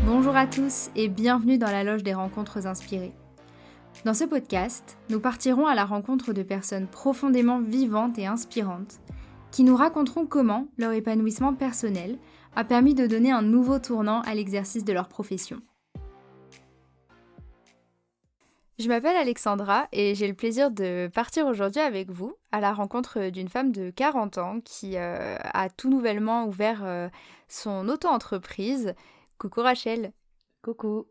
Bonjour à tous et bienvenue dans la loge des rencontres inspirées. Dans ce podcast, nous partirons à la rencontre de personnes profondément vivantes et inspirantes qui nous raconteront comment leur épanouissement personnel a permis de donner un nouveau tournant à l'exercice de leur profession. Je m'appelle Alexandra et j'ai le plaisir de partir aujourd'hui avec vous à la rencontre d'une femme de 40 ans qui a tout nouvellement ouvert son auto-entreprise. Coucou Rachel. Coucou.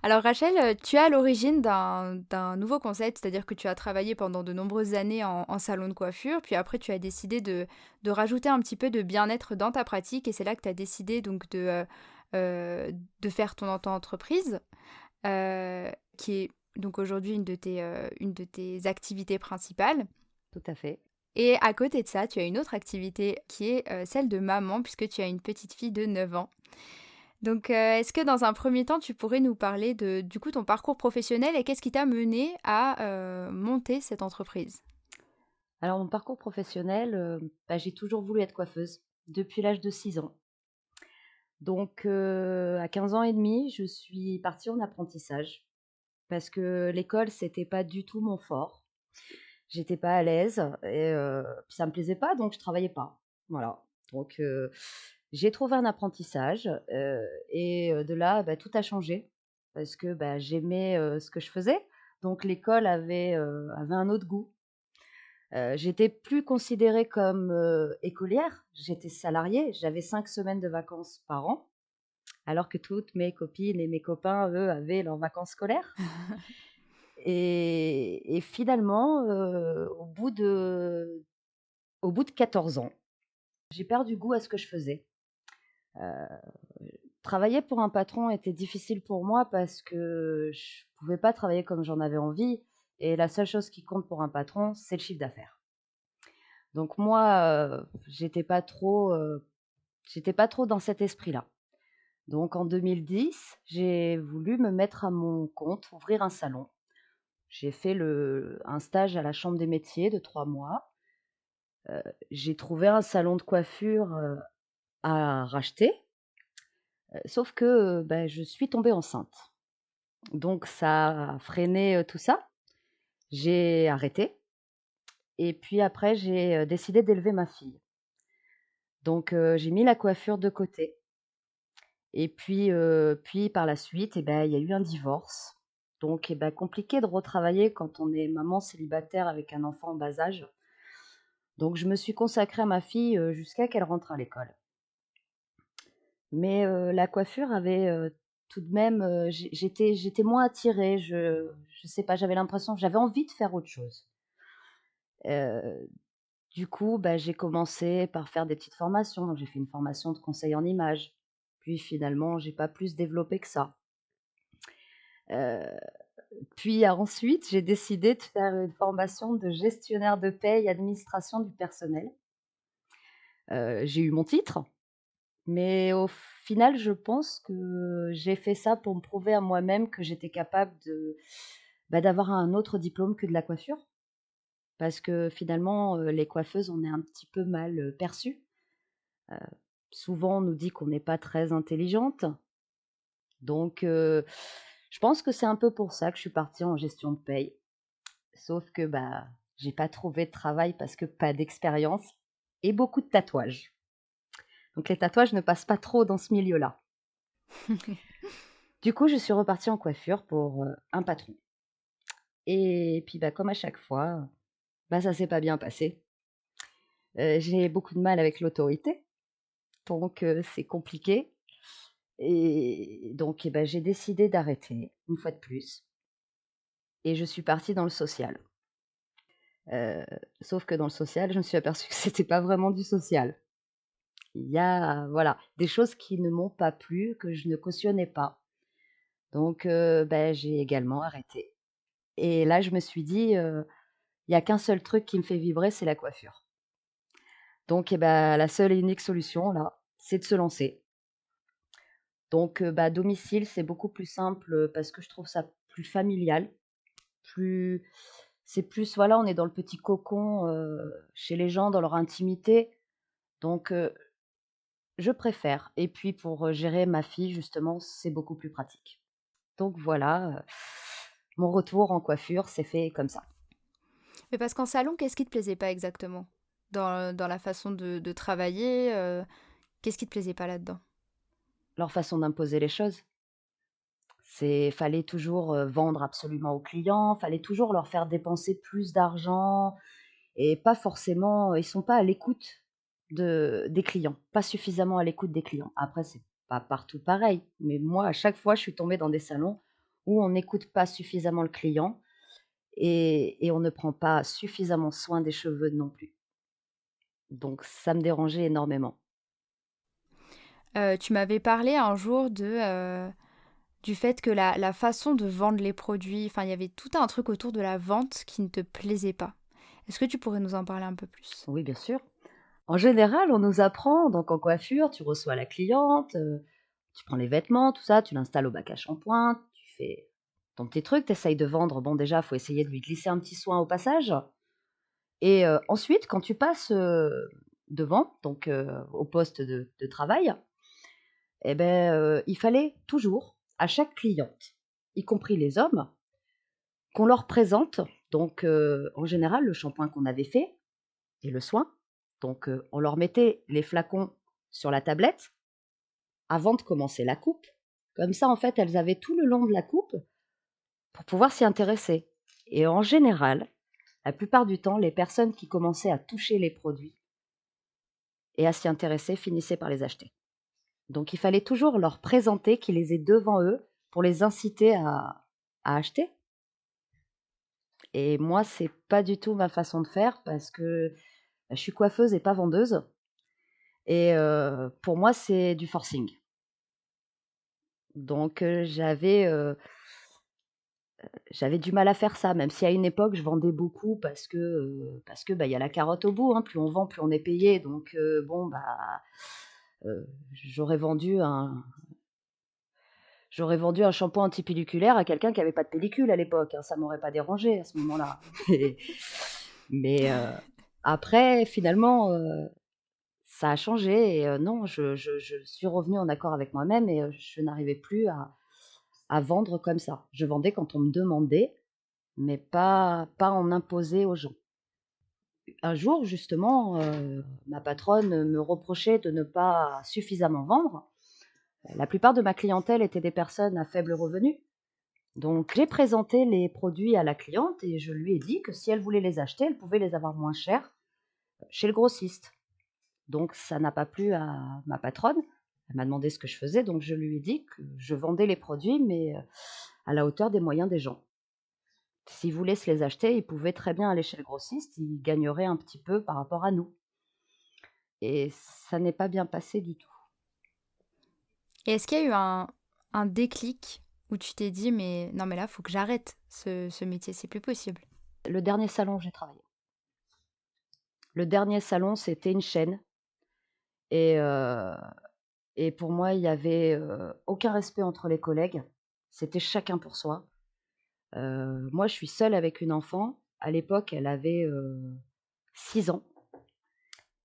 Alors Rachel, tu es à l'origine d'un nouveau concept, c'est-à-dire que tu as travaillé pendant de nombreuses années en salon de coiffure, puis après tu as décidé de rajouter un petit peu de bien-être dans ta pratique et c'est là que tu as décidé donc de faire ton auto-entreprise, qui est donc aujourd'hui une de tes activités principales. Tout à fait. Et à côté de ça, tu as une autre activité qui est celle de maman, puisque tu as une petite fille de 9 ans. Donc, est-ce que dans un premier temps, tu pourrais nous parler de, du coup, ton parcours professionnel et qu'est-ce qui t'a mené à monter cette entreprise? Alors, mon parcours professionnel, j'ai toujours voulu être coiffeuse depuis l'âge de 6 ans. Donc, à 15 ans et demi, je suis partie en apprentissage parce que l'école, c'était pas du tout mon fort. J'étais pas à l'aise et puis ça me plaisait pas, donc je travaillais pas. Voilà. Donc, j'ai trouvé un apprentissage, et de là, tout a changé parce que, j'aimais, ce que je faisais. Donc l'école avait un autre goût. J'étais plus considérée comme, écolière, j'étais salariée, j'avais 5 semaines de vacances par an, alors que toutes mes copines et mes copains, eux, avaient leurs vacances scolaires et finalement, au bout de 14 ans, j'ai perdu goût à ce que je faisais. Heu, Travailler pour un patron était difficile pour moi parce que je pouvais pas travailler comme j'en avais envie et la seule chose qui compte pour un patron, c'est le chiffre d'affaires. Donc moi, j'étais pas trop dans cet esprit-là. Donc en 2010, j'ai voulu me mettre à mon compte, ouvrir un salon. J'ai fait un stage à la chambre des métiers de 3 mois. J'ai trouvé un salon de coiffure, à racheter, sauf que, je suis tombée enceinte. Donc ça a freiné, tout ça. J'ai arrêté et puis après j'ai, décidé d'élever ma fille. Donc j'ai mis la coiffure de côté. Et puis par la suite, il y a eu un divorce. Donc compliqué de retravailler quand on est maman célibataire avec un enfant en bas âge. Donc je me suis consacrée à ma fille, jusqu'à qu'elle rentre à l'école. Mais la coiffure avait, tout de même, j'étais moins attirée, je sais pas, j'avais l'impression j'avais envie de faire autre chose. Heu, du coup, j'ai commencé par faire des petites formations. Donc j'ai fait une formation de conseil en images. Puis finalement, j'ai pas plus développé que ça. Heu Puis ensuite, j'ai décidé de faire une formation de gestionnaire de paie et administration du personnel. J'ai eu mon titre, mais au final, je pense que j'ai fait ça pour me prouver à moi-même que j'étais capable d'avoir un autre diplôme que de la coiffure. Parce que finalement, les coiffeuses, on est un petit peu mal, perçues. Heu, Souvent, on nous dit qu'on n'est pas très intelligente. Donc je pense que c'est un peu pour ça que je suis partie en gestion de paie. Sauf que, j'ai pas trouvé de travail parce que pas d'expérience et beaucoup de tatouages. Donc les tatouages ne passent pas trop dans ce milieu-là. Du coup, je suis repartie en coiffure pour, un patron et puis, comme à chaque fois, ça s'est pas bien passé. J'ai beaucoup de mal avec l'autorité, donc c'est compliqué et donc j'ai décidé d'arrêter, une fois de plus et je suis partie dans le social. Heu, Sauf que dans le social, je me suis aperçue que c'était pas vraiment du social. Il y a, voilà, des choses qui ne m'ont pas plu, que je ne cautionnais pas. Donc j'ai également arrêté et là, je me suis dit, «Il y a qu'un seul truc qui me fait vibrer, c'est la coiffure». Donc la seule et unique solution là, c'est de se lancer. Donc à domicile, c'est beaucoup plus simple, parce que je trouve ça plus familial, plus c'est plus voilà, on est dans le petit cocon, chez les gens, dans leur intimité. Donc je préfère et puis pour, gérer ma fille justement, c'est beaucoup plus pratique. Donc voilà, mon retour en coiffure s'est fait comme ça. Mais parce qu'en salon, qu'est-ce qui te plaisait pas exactement? Dans la façon de travailler, qu'est-ce qui te plaisait pas là-dedans? Leur façon d'imposer les choses, fallait toujours, vendre absolument aux clients, fallait toujours leur faire dépenser plus d'argent et pas forcément ils sont pas à l'écoute des clients, pas suffisamment à l'écoute des clients. Après c'est pas partout pareil, mais moi à chaque fois je suis tombée dans des salons où on n'écoute pas suffisamment le client et on ne prend pas suffisamment soin des cheveux non plus. Donc ça me dérangeait énormément. Tu m'avais parlé un jour du fait que la façon de vendre les produits, enfin, il y avait tout un truc autour de la vente qui ne te plaisait pas. Est-ce que tu pourrais nous en parler un peu plus? Oui, bien sûr. En général, on nous apprend donc en coiffure, tu reçois la cliente, tu prends les vêtements, tout ça, tu l'installes au bac à shampoing, tu fais ton petit truc, tu essayes de vendre. Bon déjà, il faut essayer de lui glisser un petit soin au passage et ensuite quand tu passes, devant, donc au poste de travail et ben, il fallait toujours, à chaque cliente, y compris les hommes, qu'on leur présente donc en général le shampoing qu'on avait fait et le soin. Donc on leur mettait les flacons sur la tablette avant de commencer la coupe. Comme ça, en fait, elles avaient tout le long de la coupe pour pouvoir s'y intéresser. Et en général, la plupart du temps, les personnes qui commençaient à toucher les produits et à s'y intéresser finissaient par les acheter. Donc il fallait toujours leur présenter qu'ils les aient devant eux pour les inciter à acheter. Et moi, c'est pas du tout ma façon de faire parce que je suis coiffeuse et pas vendeuse. Et pour moi, c'est du forcing. Donc j'avais du mal à faire ça, même si à une époque je vendais beaucoup parce que, bah, il y a la carotte au bout, hein. Plus on vend, plus on est payé. Donc bon, bah, j'aurais vendu un j'aurais vendu un shampoing antipelliculaire à quelqu'un qui avait pas de pellicule à l'époque, hein. Ça m'aurait pas dérangé à ce moment-là. Mais mais après finalement, ça a changé et non, je suis revenue en accord avec moi-même et je n'arrivais plus à vendre comme ça. Je vendais quand on me demandait, mais pas en imposer aux gens. Un jour justement, ma patronne me reprochait de ne pas suffisamment vendre. La plupart de ma clientèle étaient des personnes à faible revenu. Donc j'ai présenté les produits à la cliente et je lui ai dit que si elle voulait les acheter, elle pouvait les avoir moins chers chez le grossiste. Donc ça n'a pas plu à ma patronne. Elle m'a demandé ce que je faisais, donc je lui ai dit que je vendais les produits, mais à la hauteur des moyens des gens. S'ils voulaient se les acheter, ils pouvaient très bien aller chez le grossiste, ils gagneraient un petit peu par rapport à nous. Et ça n'est pas bien passé du tout. Et est-ce qu'il y a eu un déclic où tu t'es dit, mais non, mais là, faut que j'arrête ce métier, c'est plus possible. Le dernier salon où j'ai travaillé. Le dernier salon, c'était une chaîne et et pour moi, il y avait, aucun respect entre les collègues. C'était chacun pour soi. Moi, je suis seule avec une enfant. À l'époque, elle avait, 6 ans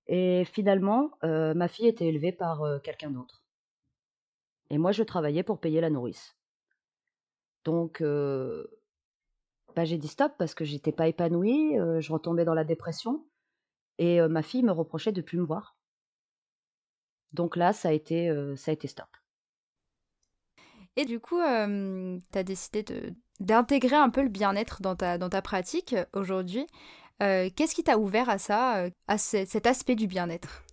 et finalement, ma fille était élevée par, quelqu'un d'autre et moi, je travaillais pour payer la nourrice. Donc bah, j'ai dit: «Stop» parce que j'étais pas épanouie, je retombais dans la dépression et ma fille me reprochait de plus me voir. Donc là, ça a été stop. Et du coup, tu as décidé d'intégrer un peu le bien-être dans ta pratique aujourd'hui. Qu'est-ce qui t'a ouvert à ça, à cet aspect du bien-être?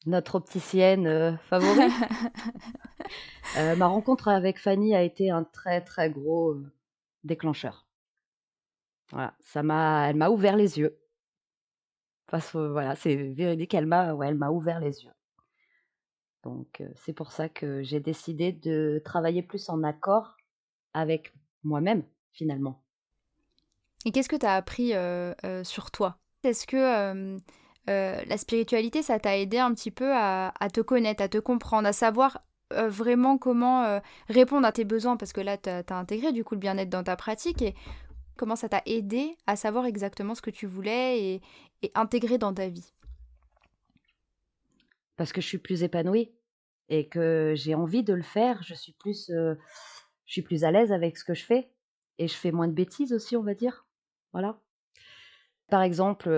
Notre opticienne, favorite, ma rencontre avec Fanny a été un très, très gros, déclencheur. Voilà, elle m'a ouvert les yeux. Parce que voilà, c'est véridique, elle m'a ouvert les yeux. Donc c'est pour ça que j'ai décidé de travailler plus en accord avec moi-même, finalement. Et qu'est-ce que tu as appris, sur toi? Est-ce que, la spiritualité, ça t'a aidé un petit peu à te connaître, à te comprendre, à savoir, vraiment comment, répondre à tes besoins? Parce que là, tu as intégré du coup le bien-être dans ta pratique et comment ça t'a aidé à savoir exactement ce que tu voulais et intégrer dans ta vie? parce que je suis plus épanouie et que j'ai envie de le faire. Je suis plus à l'aise avec ce que je fais et je fais moins de bêtises aussi, on va dire. Voilà. Par exemple,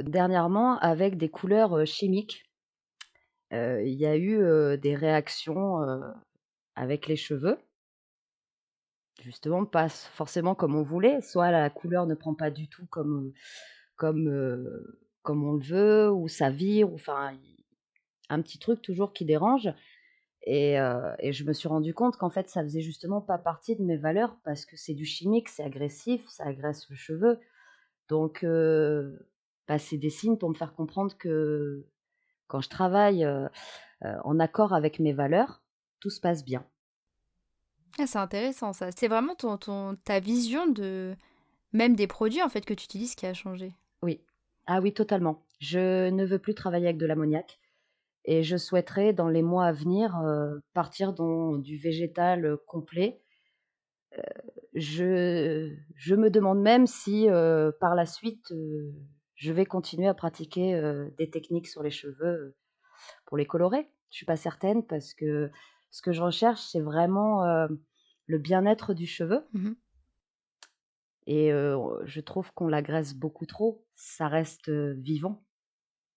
dernièrement avec des couleurs, chimiques, il y a eu, des réactions, avec les cheveux. Justement, pas forcément comme on voulait, soit la couleur ne prend pas du tout comme on le veut ou ça vire ou enfin, un petit truc toujours qui dérange et je me suis rendu compte qu'en fait, ça faisait justement pas partie de mes valeurs parce que c'est du chimique, c'est agressif, ça agresse le cheveu donc bah, c'est des signes pour me faire comprendre que quand je travaille, en accord avec mes valeurs, tout se passe bien. Ah, c'est intéressant ça. C'est vraiment ta vision de même des produits en fait que tu utilises qui a changé. Oui. Ah oui, totalement. Je ne veux plus travailler avec de l'ammoniac. Et je souhaiterais dans les mois à venir, partir dans du végétal, complet. Je me demande même si, par la suite, je vais continuer à pratiquer, des techniques sur les cheveux, pour les colorer. Je suis pas certaine parce que ce que je recherche, c'est vraiment, le bien-être du cheveu Mmh. et je trouve qu'on l'agresse beaucoup trop. Ça reste, vivant,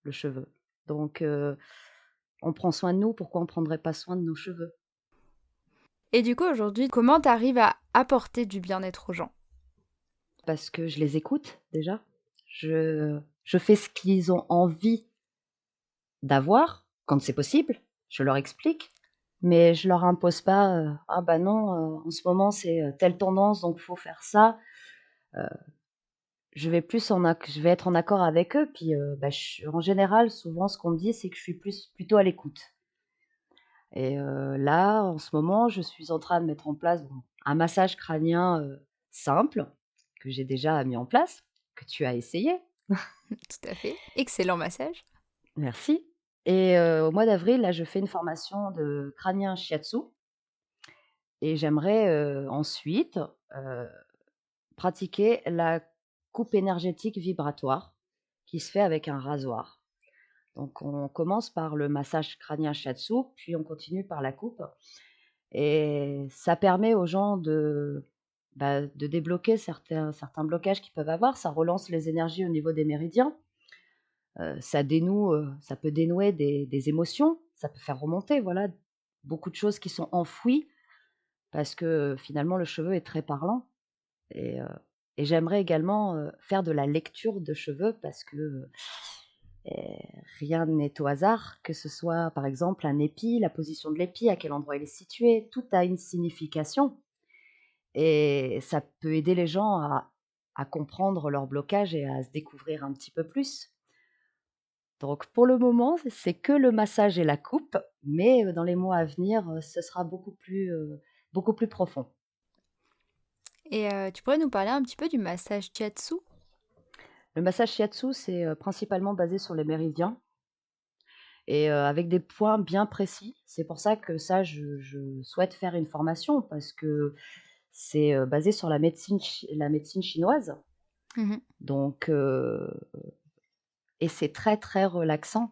le cheveu. Donc on prend soin de nous, pourquoi on prendrait pas soin de nos cheveux? Et du coup, aujourd'hui, comment tu arrives à apporter du bien-être aux gens? Parce que je les écoute déjà. Je fais ce qu'ils ont envie d'avoir, quand c'est possible. Je leur explique, mais je leur impose pas, «Ah bah non, en ce moment c'est, telle tendance donc il faut faire ça». Heu, je vais être en accord avec eux puis, bah, en général, souvent ce qu'on me dit, c'est que je suis plutôt à l'écoute et là, en ce moment, je suis en train de mettre en place, bon, un massage crânien, simple que j'ai déjà mis en place, que tu as essayé. Tout à fait. Excellent massage. Merci et au mois d'avril, là, je fais une formation de crânien shiatsu et j'aimerais, ensuite, heu, pratiquer la coupe énergétique vibratoire qui se fait avec un rasoir. Donc on commence par le massage crânien shiatsu, puis on continue par la coupe et ça permet aux gens bah, de débloquer certains blocages qu'ils peuvent avoir. Ça relance les énergies au niveau des méridiens. Ça peut dénouer des émotions, ça peut faire remonter, voilà, beaucoup de choses qui sont enfouies parce que, finalement, le cheveu est très parlant et heu et j'aimerais également, faire de la lecture de cheveux parce que, rien n'est au hasard, que ce soit, par exemple, un épi, la position de l'épi, à quel endroit il est situé, tout a une signification et ça peut aider les gens à comprendre leur blocage et à se découvrir un petit peu plus. Donc pour le moment, c'est que le massage et la coupe, mais dans les mois à venir, ce sera beaucoup plus profond. Et tu pourrais nous parler un petit peu du massage shiatsu? Le massage shiatsu, c'est, principalement basé sur les méridiens et avec des points bien précis. C'est pour ça que ça, je souhaite faire une formation parce que c'est, basé sur la médecine chinoise Mmh. donc et c'est très, très relaxant.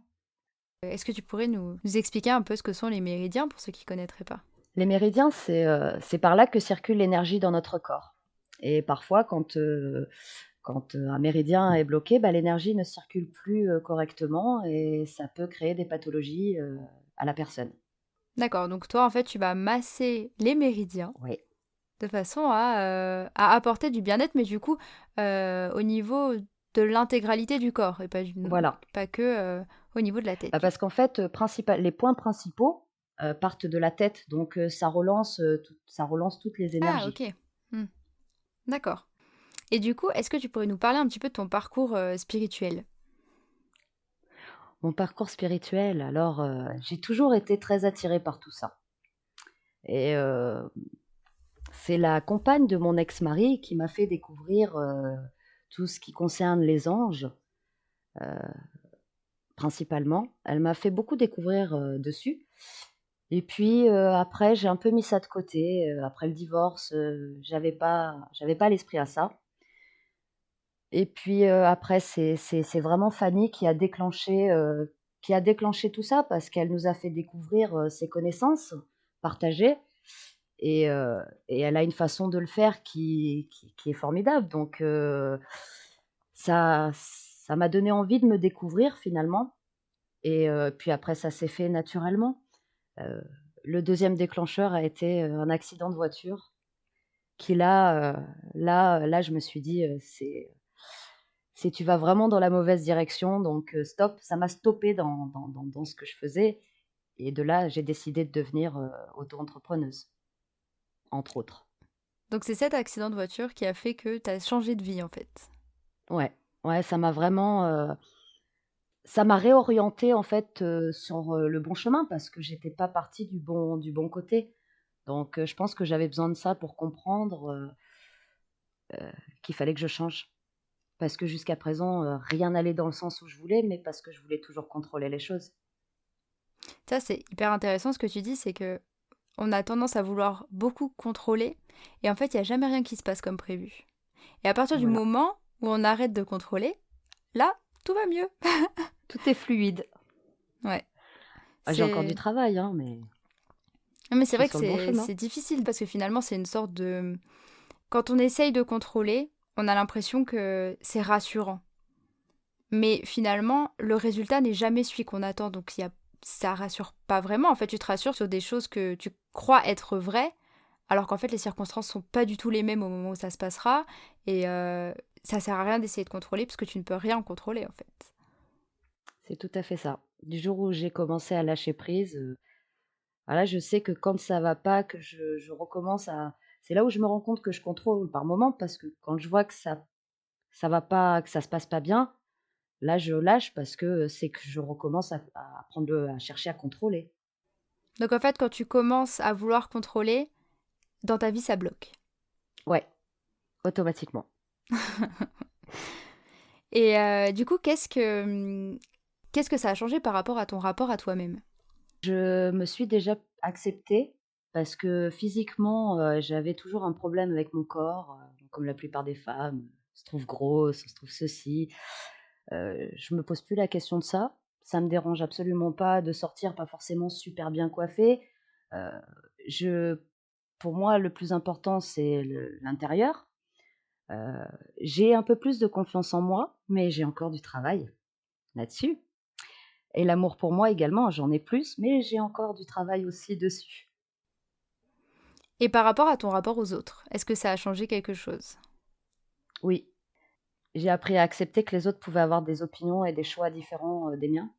Est-ce que tu pourrais nous expliquer un peu ce que sont les méridiens pour ceux qui connaîtraient pas? Les méridiens, c'est par là que circule l'énergie dans notre corps et parfois quand, un méridien est bloqué, bah, l'énergie ne circule plus, correctement et ça peut créer des pathologies, à la personne. D'accord, donc toi, en fait, tu vas masser les méridiens Oui, de façon à apporter du bien-être, mais du coup, au niveau de l'intégralité du corps et voilà. pas que, au niveau de la tête, Bah, du parce coup. qu'en fait, les points principaux, partent de la tête donc ça relance toutes les Ah énergies. OK. Mmh. D'accord. Et du coup, est-ce que tu pourrais nous parler un petit peu de ton parcours, spirituel? Mon parcours spirituel, alors, j'ai toujours été très attirée par tout ça et c'est la compagne de mon ex-mari qui m'a fait découvrir, tout ce qui concerne les anges, principalement. Elle m'a fait beaucoup découvrir, dessus et puis, après j'ai un peu mis ça de côté, après le divorce, j'avais pas l'esprit à ça et puis, après c'est vraiment Fanny qui a déclenché tout ça parce qu'elle nous a fait découvrir, ses connaissances partagées et elle a une façon de le faire qui est formidable donc ça m'a donné envie de me découvrir finalement et puis après ça s'est fait naturellement. Heu, le deuxième déclencheur a été, un accident de voiture qui là, je me suis dit, «C'est tu vas vraiment dans la mauvaise direction donc stop». Ça m'a stoppée dans ce que je faisais et de là, j'ai décidé de devenir, auto-entrepreneuse, entre autres. Donc c'est cet accident de voiture qui a fait que tu as changé de vie, en fait? Ouais, ouais, ça m'a réorientée en fait, sur, le bon chemin parce que j'étais pas partie du bon côté. Donc je pense que j'avais besoin de ça pour comprendre, qu'il fallait que je change. Parce que jusqu'à présent, rien n'allait dans le sens où je voulais, mais parce que je voulais toujours contrôler les choses. Ça, c'est hyper intéressant ce que tu dis, c'est que on a tendance à vouloir beaucoup contrôler et en fait, il y a jamais rien qui se passe comme prévu. Et à partir du Voilà, moment où on arrête de contrôler, là, tout va mieux. tout est fluide. Ouais, Ah, j'ai encore du c'est travail, hein, mais non, mais je c'est suis vrai que sur le bon chemin. c'est difficile parce que finalement, c'est une sorte de quand on essaye de contrôler, on a l'impression que c'est rassurant. Mais finalement, le résultat n'est jamais celui qu'on attend, donc ça rassure pas vraiment. En fait, tu te rassures sur des choses que tu crois être vraies, alors qu'en fait, les circonstances sont pas du tout les mêmes au moment où ça se passera, et ça sert à rien d'essayer de contrôler parce que tu ne peux rien contrôler en fait. C'est tout à fait ça. Du jour où j'ai commencé à lâcher prise, voilà, je sais que quand ça va pas, que je recommence à c'est là où je me rends compte que je contrôle par moment parce que quand je vois que ça va pas, que ça se passe pas bien, là, je lâche parce que, c'est que je recommence à chercher à contrôler. Donc en fait, quand tu commences à vouloir contrôler, dans ta vie, ça bloque. Ouais, automatiquement. Et du coup, qu'est-ce que ça a changé par rapport à ton rapport à toi-même? Je me suis déjà acceptée parce que physiquement, j'avais toujours un problème avec mon corps, comme la plupart des femmes, on se trouve grosse, on se trouve ceci. Je me pose plus la question de ça. Ça me dérange absolument pas de sortir pas forcément super bien coiffée. Heu, je Pour moi, le plus important, c'est l'intérieur. Heu, j'ai un peu plus de confiance en moi, mais j'ai encore du travail là-dessus et l'amour pour moi également, j'en ai plus, mais j'ai encore du travail aussi dessus. Et par rapport à ton rapport aux autres, est-ce que ça a changé quelque chose? Oui, j'ai appris à accepter que les autres pouvaient avoir des opinions et des choix différents, des miens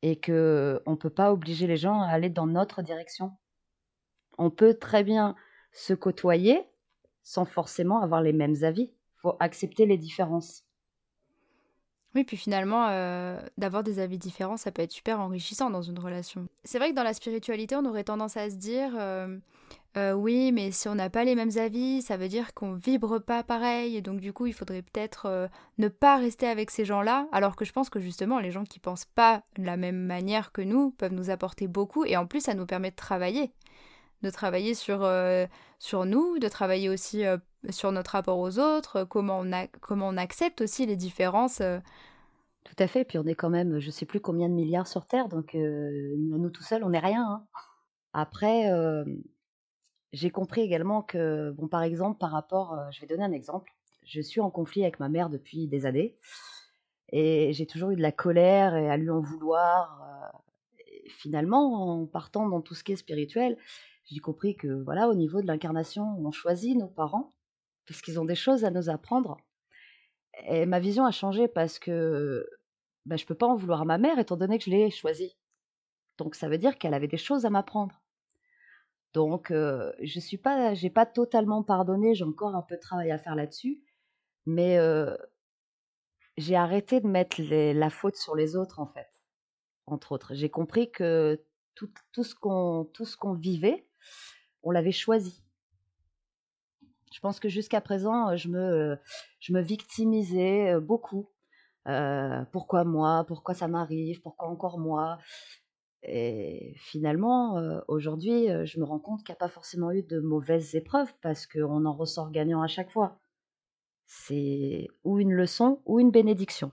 et qu'on ne peut pas obliger les gens à aller dans notre direction. On peut très bien se côtoyer sans forcément avoir les mêmes avis. Faut accepter les différences. Oui, puis finalement, d'avoir des avis différents, ça peut être super enrichissant dans une relation. C'est vrai que dans la spiritualité, on aurait tendance à se dire, «Oui, mais si on n'a pas les mêmes avis, ça veut dire qu'on vibre pas pareil et donc du coup, il faudrait peut-être, ne pas rester avec ces gens-là». Alors que je pense que justement, les gens qui pensent pas de la même manière que nous peuvent nous apporter beaucoup et en plus, ça nous permet de travailler. De travailler sur nous, de travailler aussi, sur notre rapport aux autres, comment on accepte aussi les différences, Tout à fait, puis on est quand même, je sais plus combien de milliards sur terre, donc nous tout seuls, on n'est rien, hein. Après, j'ai compris également que, bon, par exemple, par rapport, je vais donner un exemple. Je suis en conflit avec ma mère depuis des années et j'ai toujours eu de la colère et à lui en vouloir, et finalement, en partant dans tout ce qui est spirituel, j'ai compris que, voilà, au niveau de l'incarnation, on choisit nos parents parce qu'ils ont des choses à nous apprendre et ma vision a changé parce que, bah, je peux pas en vouloir à ma mère étant donné que je l'ai choisie. Donc ça veut dire qu'elle avait des choses à m'apprendre. Donc j'ai pas totalement pardonné, j'ai encore un peu de travail à faire là-dessus, mais j'ai arrêté de mettre la faute sur les autres, en fait, entre autres. J'ai compris que tout ce qu'on vivait, on l'avait choisi. Je pense que jusqu'à présent, je me victimisais, beaucoup. Pourquoi moi? Pourquoi ça m'arrive? Pourquoi encore moi? Et finalement, aujourd'hui, je me rends compte qu'il y a pas forcément eu de mauvaises épreuves parce qu'on en ressort gagnant à chaque fois. C'est ou une leçon ou une bénédiction.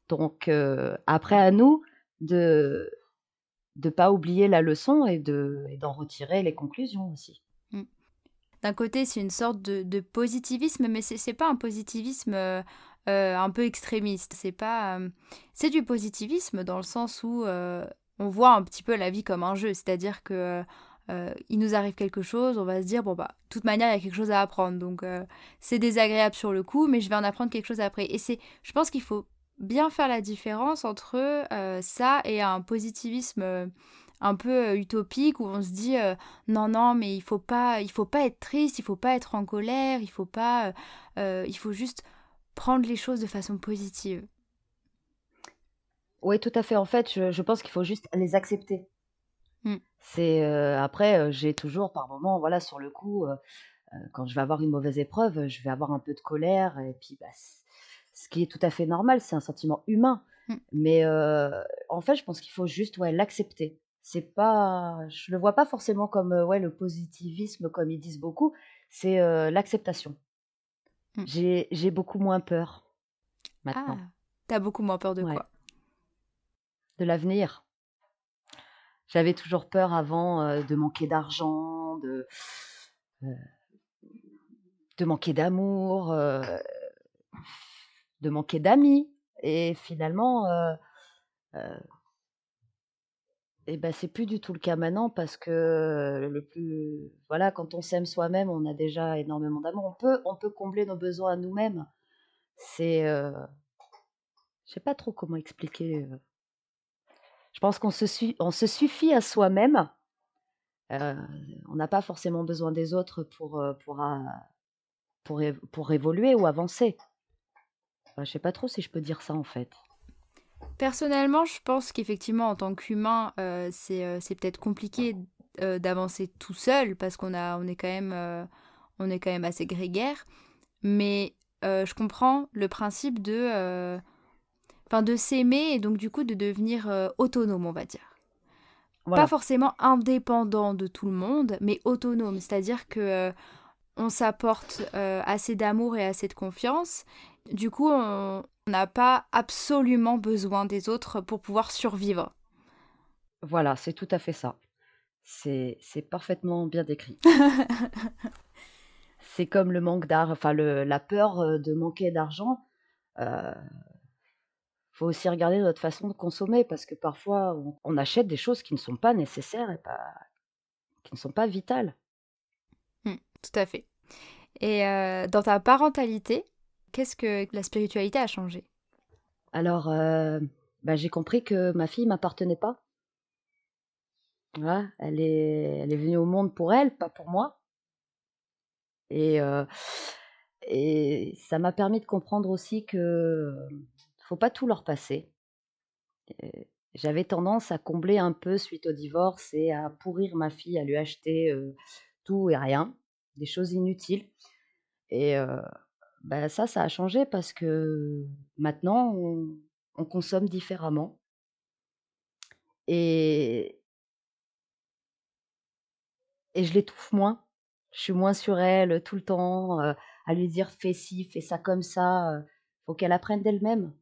Donc après à nous de pas oublier la leçon et d'en retirer les conclusions aussi. Mmh. D'un côté, c'est une sorte de positivisme, mais c'est pas un positivisme, un peu extrémiste. C'est pas, c'est du positivisme dans le sens où, on voit un petit peu la vie comme un jeu. C'est-à-dire que, il nous arrive quelque chose, on va se dire: «Bon, bah, de toute manière, il y a quelque chose à apprendre, donc c'est désagréable sur le coup, mais je vais en apprendre quelque chose après». Et c'est je pense qu'il faut bien faire la différence entre, ça et un positivisme, un peu, utopique où on se dit, non, non, mais il faut pas être triste, il faut pas être en colère, il faut pas, il faut juste prendre les choses de façon positive. Oui, tout à fait. En fait, je pense qu'il faut juste les accepter. Mmh. C'est, après, j'ai toujours par moments, voilà, sur le coup, quand je vais avoir une mauvaise épreuve, je vais avoir un peu de colère et puis, bah, ce qui est tout à fait normal, c'est un sentiment humain. Mmh. Mais, en fait, je pense qu'il faut juste, ouais, l'accepter. C'est pas je le vois pas forcément comme, ouais, le positivisme comme ils disent beaucoup, c'est, l'acceptation. Mmh. J'ai beaucoup moins peur Ah! maintenant. Tu beaucoup moins peur de Ouais, quoi? de l'avenir. J'avais toujours peur avant, de manquer d'argent, heu, de manquer d'amour, de manquer d'amis et finalement, heu et bah, c'est plus du tout le cas maintenant parce que le plus voilà, quand on s'aime soi-même, on a déjà énormément d'amour. On peut combler nos besoins à nous-mêmes. C'est, je sais pas trop comment expliquer, je pense on se suffit à soi-même, heu, on n'a pas forcément besoin des autres pour évoluer ou avancer. Je sais pas trop si je peux dire ça, en fait. Personnellement, je pense qu'effectivement, en tant qu'humain, c'est peut-être compliqué, d'avancer tout seul parce on est quand même assez grégaire. Mais, je comprends le principe de s'aimer et donc du coup de devenir, autonome, on va dire. Pas Voilà, forcément indépendant de tout le monde, mais autonome. C'est-à-dire que, on s'apporte, assez d'amour et assez de confiance. Du coup, on n'a pas absolument besoin des autres pour pouvoir survivre. voilà, c'est tout à fait ça. C'est parfaitement bien décrit. C'est comme le manque enfin le la peur, de manquer d'argent, heu, faut aussi regarder notre façon de consommer parce que parfois on achète des choses qui ne sont pas nécessaires et pas qui ne sont pas vitales. Mmh, tout à fait. Et dans ta parentalité, qu'est-ce que la spiritualité a changé? Alors, bah, j'ai compris que ma fille m'appartenait pas. Voilà, elle est venue au monde pour elle, pas pour moi et ça m'a permis de comprendre aussi que, faut pas tout leur passer. J'avais tendance à combler un peu suite au divorce et à pourrir ma fille, à lui acheter, tout et rien, des choses inutiles et bah, ça a changé parce que maintenant on consomme différemment et je l'étouffe moins. Je suis moins sur elle, tout le temps, à lui dire: «Fais ci, fais ça comme ça», faut qu'elle apprenne d'elle-même.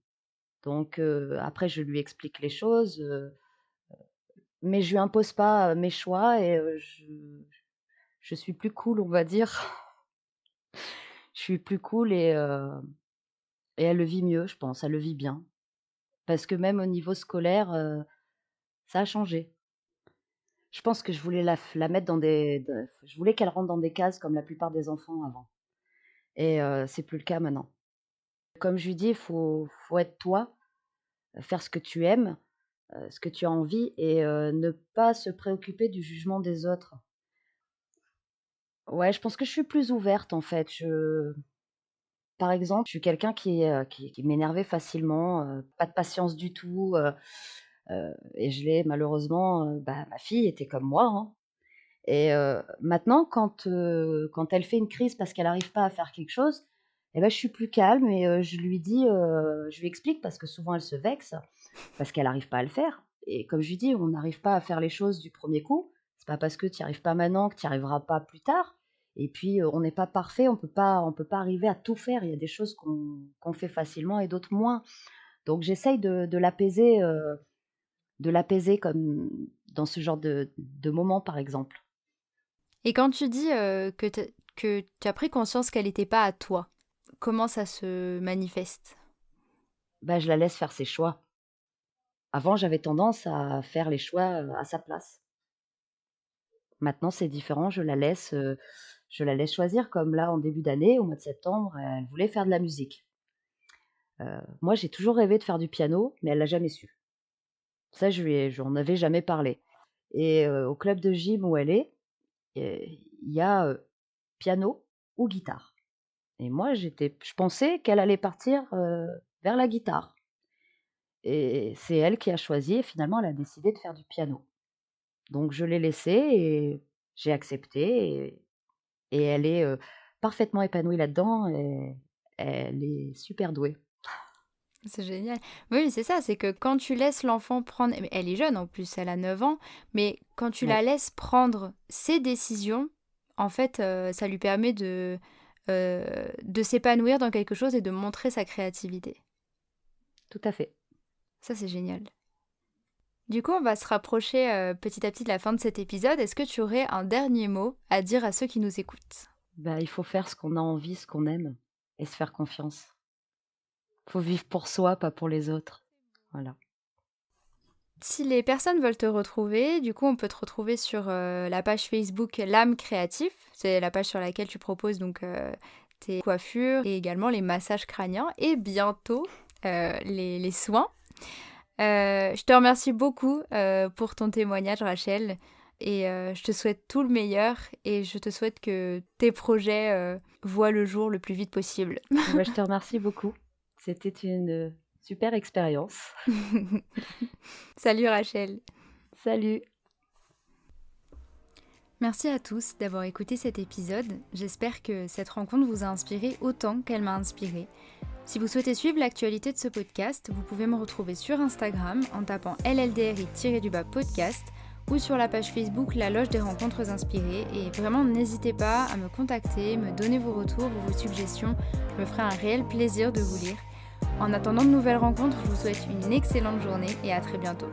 Donc après je lui explique les choses, mais je lui impose pas, mes choix et je suis plus cool, on va dire. Je suis plus cool et elle le vit mieux, je pense, elle le vit bien. Parce que même au niveau scolaire, ça a changé. Je pense que je voulais la mettre dans je voulais qu'elle rentre dans des cases comme la plupart des enfants avant et c'est plus le cas maintenant. Comme je lui dis, faut être toi, faire ce que tu aimes, ce que tu as envie et ne pas se préoccuper du jugement des autres. Ouais, je pense que je suis plus ouverte, en fait. Par exemple, je suis quelqu'un qui m'énervait facilement, pas de patience du tout, et je l'ai malheureusement, bah, ma fille était comme moi, hein et maintenant quand elle fait une crise parce qu'elle n'arrive pas à faire quelque chose et ben je suis plus calme et je lui dis, je lui explique parce que souvent elle se vexe, parce qu'elle n'arrive pas à le faire et comme je lui dis: «On n'arrive pas à faire les choses du premier coup. C'est pas parce que tu n'y arrives pas maintenant que tu y arriveras pas plus tard et puis, on n'est pas parfait, on peut pas arriver à tout faire. Il y a des choses qu'on fait facilement et d'autres moins. Donc j'essaye de l'apaiser comme dans ce genre de moment, par exemple. Et quand tu dis que tu as pris conscience qu'elle n'était pas à toi, comment ça se manifeste? Bah, je la laisse faire ses choix. Avant, j'avais tendance à faire les choix, à sa place. Maintenant, c'est différent, je la laisse choisir comme là, en début d'année, au mois de septembre, elle voulait faire de la musique. Moi, j'ai toujours rêvé de faire du piano, mais elle l'a jamais su. Ça, j'en avais jamais parlé et au club de gym où elle est, il y a, piano ou guitare et moi, je pensais qu'elle allait partir, vers la guitare et c'est elle qui a choisi et finalement, elle a décidé de faire du piano. Donc je l'ai laissée et j'ai accepté et elle est, parfaitement épanouie là-dedans et elle est super douée. C'est génial. Oui, c'est ça, c'est que quand tu laisses l'enfant prendre, mais elle est jeune en plus, elle a 9 ans, mais quand tu la Ouais, laisses prendre ses décisions, en fait, ça lui permet de s'épanouir dans quelque chose et de montrer sa créativité. tout à fait. Ça, c'est génial. Du coup, on va se rapprocher petit à petit de la fin de cet épisode. Est-ce que tu aurais un dernier mot à dire à ceux qui nous écoutent? Bah, il faut faire ce qu'on a envie, ce qu'on aime et se faire confiance. Faut vivre pour soi, pas pour les autres. Voilà. Si les personnes veulent te retrouver, du coup, on peut te retrouver sur la page Facebook L'âme créatif. C'est la page sur laquelle tu proposes donc tes coiffures et également les massages crâniens et bientôt les soins. Je te remercie beaucoup pour ton témoignage, Rachel, et je te souhaite tout le meilleur et je te souhaite que tes projets voient le jour le plus vite possible. Bah, je te remercie beaucoup. C'était une, super expérience. Salut Rachel. Salut. Merci à tous d'avoir écouté cet épisode. J'espère que cette rencontre vous a inspiré autant qu'elle m'a inspiré. Si vous souhaitez suivre l'actualité de ce podcast, vous pouvez me retrouver sur Instagram en tapant LLDRI-podcast ou sur la page Facebook La Loge des Rencontres Inspirées. Et vraiment, n'hésitez pas à me contacter, me donner vos retours ou vos suggestions. Je me ferai un réel plaisir de vous lire. En attendant de nouvelles rencontres, je vous souhaite une excellente journée et à très bientôt.